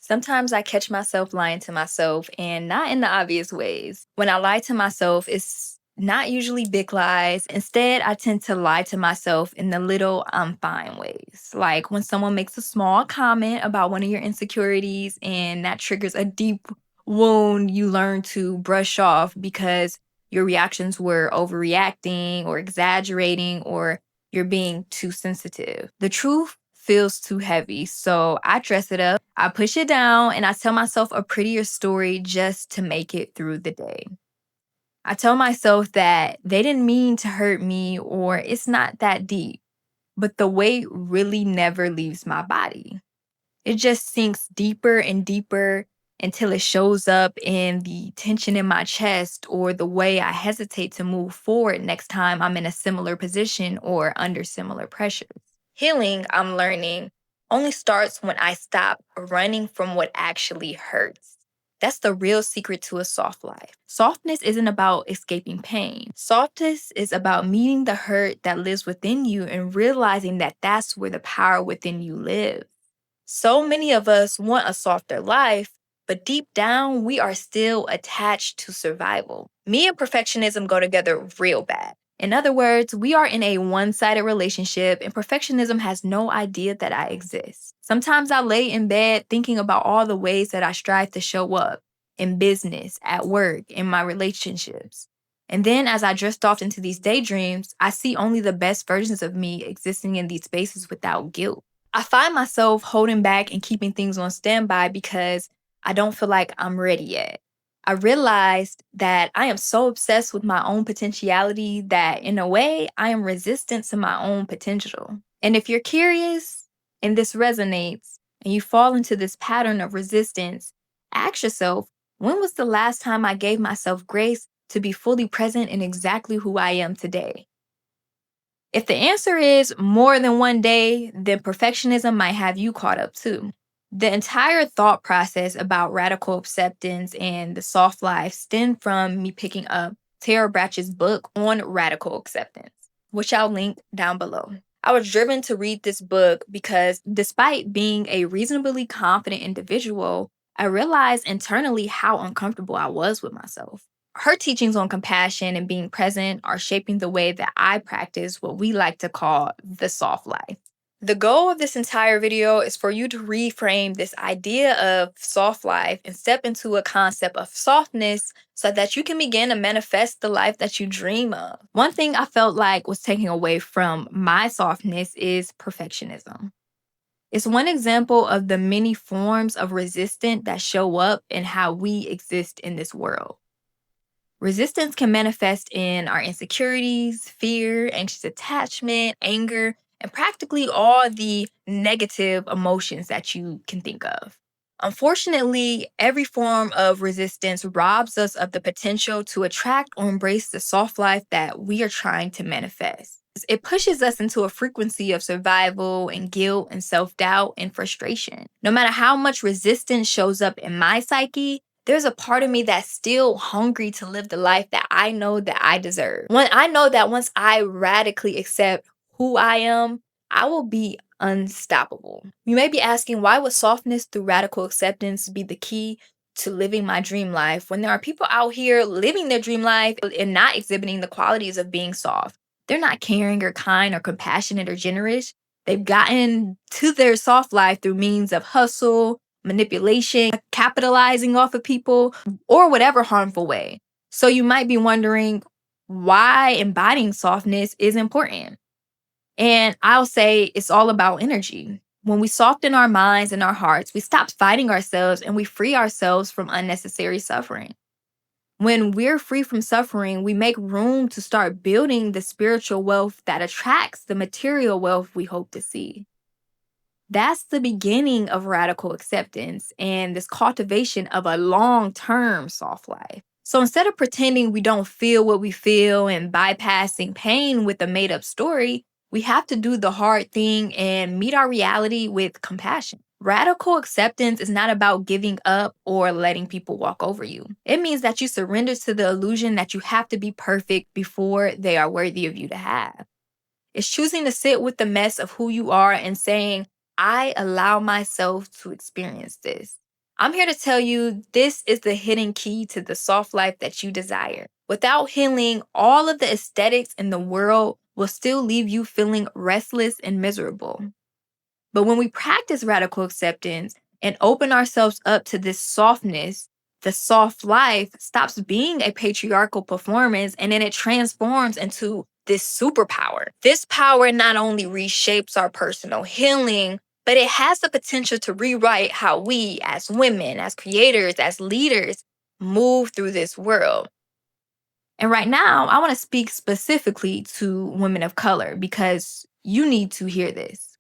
Sometimes I catch myself lying to myself and not in the obvious ways. When I lie to myself, it's not usually big lies. Instead, I tend to lie to myself in the little I'm fine ways. Like when someone makes a small comment about one of your insecurities and that triggers a deep wound you learn to brush off because your reactions were overreacting or exaggerating or you're being too sensitive. The truth feels too heavy, so I dress it up, I push it down, and I tell myself a prettier story just to make it through the day. I tell myself that they didn't mean to hurt me or it's not that deep, but the weight really never leaves my body. It just sinks deeper and deeper until it shows up in the tension in my chest or the way I hesitate to move forward next time I'm in a similar position or under similar pressures. Healing, I'm learning, only starts when I stop running from what actually hurts. That's the real secret to a soft life. Softness isn't about escaping pain. Softness is about meeting the hurt that lives within you and realizing that that's where the power within you lives. So many of us want a softer life, but deep down, we are still attached to survival. Me and perfectionism go together real bad. In other words, we are in a one sided relationship, and perfectionism has no idea that I exist. Sometimes I lay in bed thinking about all the ways that I strive to show up in business, at work, in my relationships. And then as I drift off into these daydreams, I see only the best versions of me existing in these spaces without guilt. I find myself holding back and keeping things on standby because I don't feel like I'm ready yet. I realized that I am so obsessed with my own potentiality that, in a way, I am resistant to my own potential. And if you're curious and this resonates and you fall into this pattern of resistance, ask yourself, when was the last time I gave myself grace to be fully present in exactly who I am today? If the answer is more than one day, then perfectionism might have you caught up too. The entire thought process about radical acceptance and the soft life stemmed from me picking up Tara Brach's book on radical acceptance, which I'll link down below. I was driven to read this book because despite being a reasonably confident individual, I realized internally how uncomfortable I was with myself. Her teachings on compassion and being present are shaping the way that I practice what we like to call the soft life. The goal of this entire video is for you to reframe this idea of soft life and step into a concept of softness so that you can begin to manifest the life that you dream of. One thing I felt like was taking away from my softness is perfectionism. It's one example of the many forms of resistance that show up in how we exist in this world. Resistance can manifest in our insecurities, fear, anxious attachment, anger, and practically all the negative emotions that you can think of. Unfortunately, every form of resistance robs us of the potential to attract or embrace the soft life that we are trying to manifest. It pushes us into a frequency of survival and guilt and self-doubt and frustration. No matter how much resistance shows up in my psyche, there's a part of me that's still hungry to live the life that I know that I deserve. When I know that once I radically accept who I am, I will be unstoppable. You may be asking, why would softness through radical acceptance be the key to living my dream life when there are people out here living their dream life and not exhibiting the qualities of being soft? They're not caring or kind or compassionate or generous. They've gotten to their soft life through means of hustle, manipulation, capitalizing off of people, or whatever harmful way. So you might be wondering why embodying softness is important. And I'll say it's all about energy. When we soften our minds and our hearts, we stop fighting ourselves and we free ourselves from unnecessary suffering. When we're free from suffering, we make room to start building the spiritual wealth that attracts the material wealth we hope to see. That's the beginning of radical acceptance and this cultivation of a long-term soft life. So instead of pretending we don't feel what we feel and bypassing pain with a made-up story, we have to do the hard thing and meet our reality with compassion. Radical acceptance is not about giving up or letting people walk over you. It means that you surrender to the illusion that you have to be perfect before they are worthy of you to have. It's choosing to sit with the mess of who you are and saying, I allow myself to experience this. I'm here to tell you this is the hidden key to the soft life that you desire. Without healing, all of the aesthetics in the world will still leave you feeling restless and miserable. But when we practice radical acceptance and open ourselves up to this softness, the soft life stops being a patriarchal performance and then it transforms into this superpower. This power not only reshapes our personal healing, but it has the potential to rewrite how we, as women, as creators, as leaders, move through this world. And right now, I want to speak specifically to women of color because you need to hear this.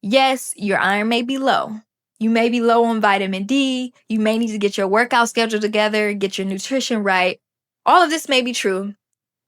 Yes, your iron may be low. You may be low on vitamin D. You may need to get your workout schedule together, get your nutrition right. All of this may be true,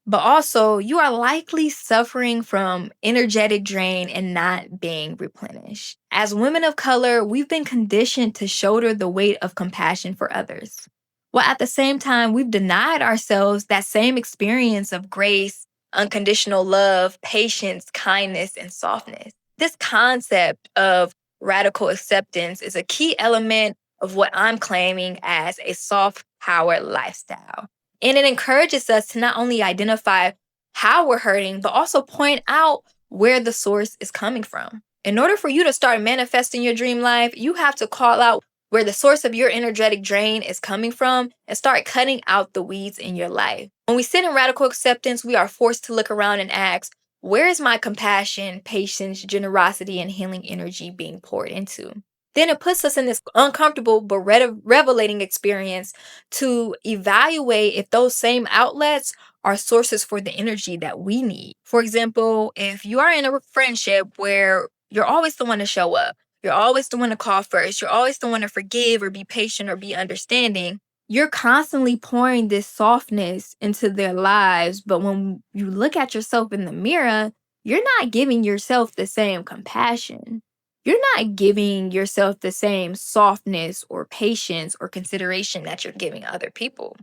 but also you are likely suffering from energetic drain and not being replenished. As women of color, we've been conditioned to shoulder the weight of compassion for others. While at the same time, we've denied ourselves that same experience of grace, unconditional love, patience, kindness, and softness. This concept of radical acceptance is a key element of what I'm claiming as a soft power lifestyle. And it encourages us to not only identify how we're hurting, but also point out where the source is coming from. In order for you to start manifesting your dream life, you have to call out where the source of your energetic drain is coming from and start cutting out the weeds in your life. When we sit in radical acceptance, we are forced to look around and ask, where is my compassion, patience, generosity, and healing energy being poured into? Then it puts us in this uncomfortable but revelating experience to evaluate if those same outlets are sources for the energy that we need. For example, if you are in a friendship where you're always the one to show up, you're always the one to call first, you're always the one to forgive or be patient or be understanding, you're constantly pouring this softness into their lives. But when you look at yourself in the mirror, you're not giving yourself the same compassion. You're not giving yourself the same softness or patience or consideration that you're giving other people.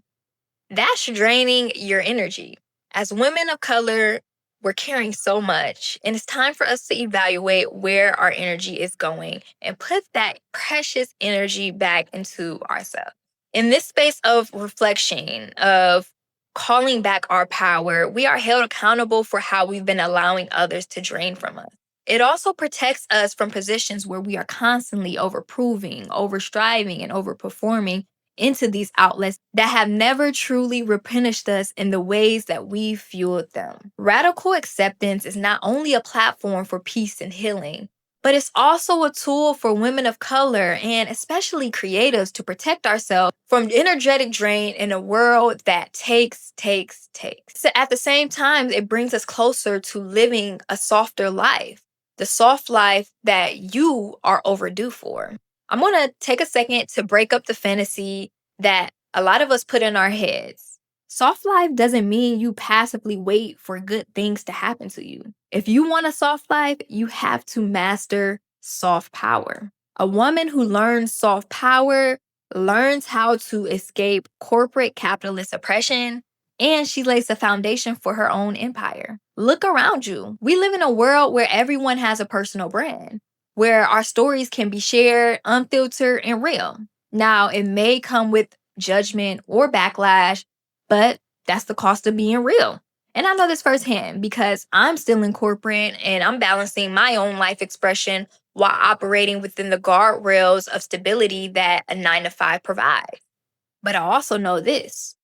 That's draining your energy. As women of color, we're carrying so much, and it's time for us to evaluate where our energy is going and put that precious energy back into ourselves. In this space of reflection, of calling back our power, we are held accountable for how we've been allowing others to drain from us. It also protects us from positions where we are constantly overproving, overstriving, and overperforming into these outlets that have never truly replenished us in the ways that we fueled them. Radical acceptance is not only a platform for peace and healing, but it's also a tool for women of color and especially creatives to protect ourselves from energetic drain in a world that takes. So at the same time, it brings us closer to living a softer life, the soft life that you are overdue for. I'm going to take a second to break up the fantasy that a lot of us put in our heads. Soft life doesn't mean you passively wait for good things to happen to you. If you want a soft life, you have to master soft power. A woman who learns soft power learns how to escape corporate capitalist oppression, and she lays the foundation for her own empire. Look around you. We live in a world where everyone has a personal brand, where our stories can be shared, unfiltered, and real. Now, it may come with judgment or backlash, but that's the cost of being real. And I know this firsthand because I'm still in corporate and I'm balancing my own life expression while operating within the guardrails of stability that a 9 to 5 provides. But I also know this: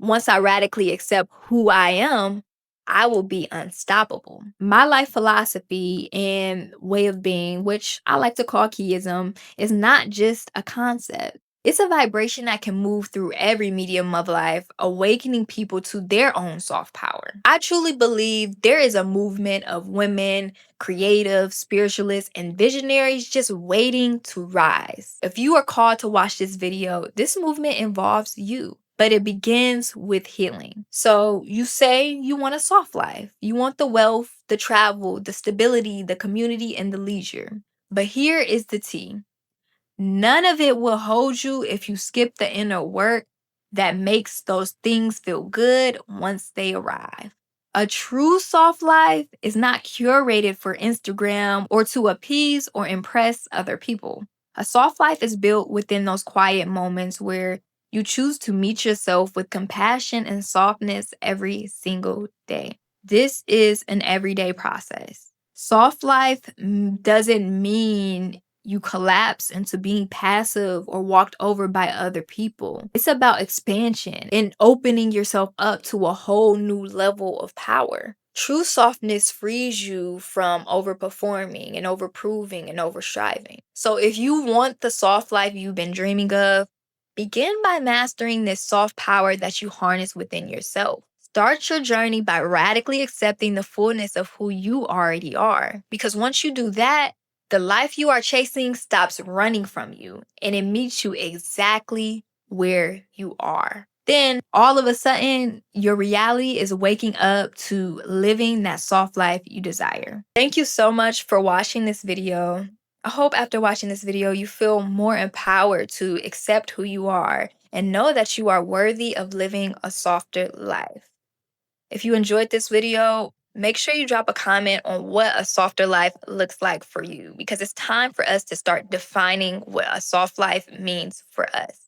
once I radically accept who I am, I will be unstoppable. My life philosophy and way of being, which I like to call keyism, is not just a concept. It's a vibration that can move through every medium of life, awakening people to their own soft power. I truly believe there is a movement of women, creatives, spiritualists, and visionaries just waiting to rise. If you are called to watch this video, this movement involves you. But it begins with healing. So you say you want a soft life. You want the wealth, the travel, the stability, the community, and the leisure. But here is the tea: none of it will hold you if you skip the inner work that makes those things feel good once they arrive. A true soft life is not curated for Instagram or to appease or impress other people. A soft life is built within those quiet moments where you choose to meet yourself with compassion and softness every single day. This is an everyday process. Soft life doesn't mean you collapse into being passive or walked over by other people. It's about expansion and opening yourself up to a whole new level of power. True softness frees you from overperforming and overproving and overstriving. So if you want the soft life you've been dreaming of, begin by mastering this soft power that you harness within yourself. Start your journey by radically accepting the fullness of who you already are. Because once you do that, the life you are chasing stops running from you and it meets you exactly where you are. Then all of a sudden, your reality is waking up to living that soft life you desire. Thank you so much for watching this video. I hope after watching this video, you feel more empowered to accept who you are and know that you are worthy of living a softer life. If you enjoyed this video, make sure you drop a comment on what a softer life looks like for you, because it's time for us to start defining what a soft life means for us.